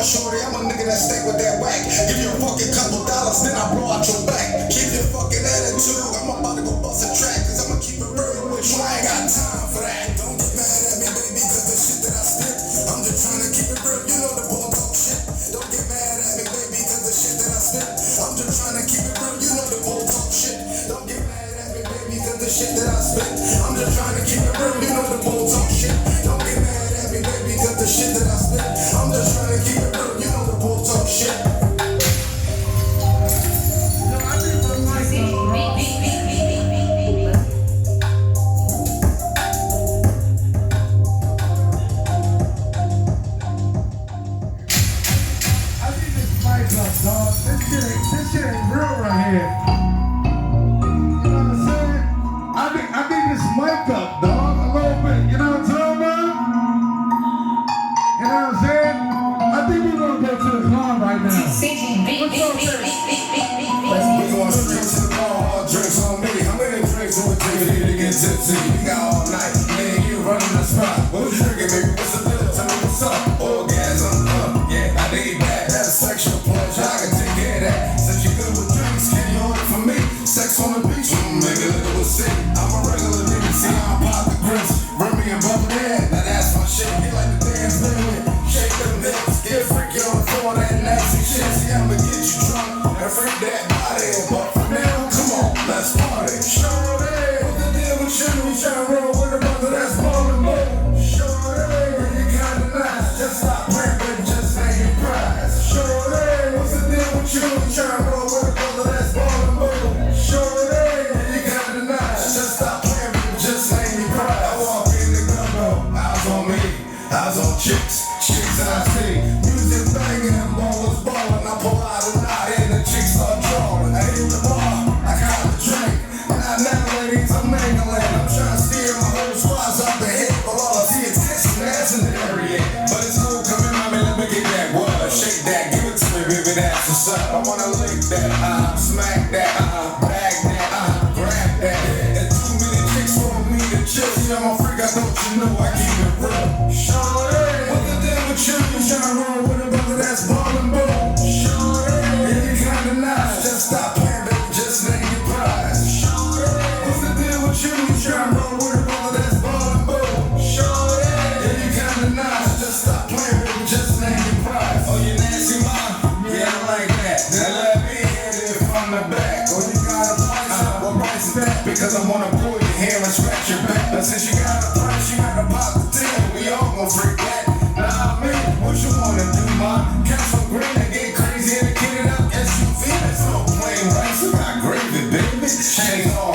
Shorty, I'm a nigga that stay with that whack. Give you a fucking couple dollars, then I blow out your back. Keep your fucking attitude. I'm about to go bust a track, cause I'ma keep it real with you. I ain't got time for that. Don't get mad at me, baby, cause the shit that I spit, I'm just trying to keep it real. You know the bulldog shit. Don't get mad at me, baby, cause the shit that I spit, I'm just trying to keep it real. You know the bulldog shit. Don't get mad at me, baby, cause the shit that I spit, I'm just trying to keep it real. You know the bulldog shit. Don't get mad at me, baby, cause the shit that I spit, I'm just trying to keep it real. You know the bulldog shit. This shit ain't real right here. You know what I'm saying? I think this mic up, dog, a little bit. You know what I'm talking about? You know what I'm saying? I think we're gonna go to the club right now. What's up, we going straight to the bar, all drinks on me. How many drinks do it take for you to get tipsy? We got all night, me and you running the spot. What you drinking, baby? What's the deal? Tell me what's up. Orgasm, yeah, I need that. That's sexual pleasure. I can take care of that. Since you good with drinks, can you order for me? Sex on the beach, maybe a little see. I'm a regular nigga, see how I pop the grits. Run me and bubble head, now that's my shit. You like to dance, baby? Shake them hips, get freaky on the floor, that nasty shit. See, I'ma get you drunk and freak that body. But for now, come on, let's party. Shorty, what's the deal with you? We tryna roll with a brother that's ballin' more. Shorty, you kinda nice, just stop playing, baby, just name your prize. Shorty, what's the deal with you? We tryna roll with a brother that's ballin' more. Shorty, you kinda nice, just stop playing, baby, just name your prize. I walk in the gumbo, eyes on me, eyes on chicks I see. Music banging and ballers ballin'. I pull out a knot and the chicks start drawing. I hit the bar, I caught the drink. Now ladies, I'm mangling. I'm trying to steer my whole squad's up the hip. But all I see is tits and ass in the area. But it's cool, come in, mommy, let me get that word. Shake that, give it to me, baby, that's what's up. I wanna lick that, smack that, bag that, grab that. And too many chicks want me to chill. See, I'm a freak, I don't you know I keep it real. Shorty, what the deal with you? You tryna roll with a brother that's ballin' boom. Shorty, yeah, you kinda nice. Just stop playing, baby, just name your prize. Shorty, what's the deal with you? You tryna roll with a brother that's ballin' boom. Shorty, yeah, you kinda nice. Just stop playing, baby, just name your prize. Oh, you nasty mom? Yeah, I like that. Then let me hit it from the back. Oh, you got a price? What price is that? Because I wanna pull your hair and scratch your back. But since you got a price, you gotta pop the tail. We all gon' freak that. Nah, man, what you wanna do, ma? Castle Green and get crazy and get it out SUV. That's no plain rice. We got gravy, baby. Chains all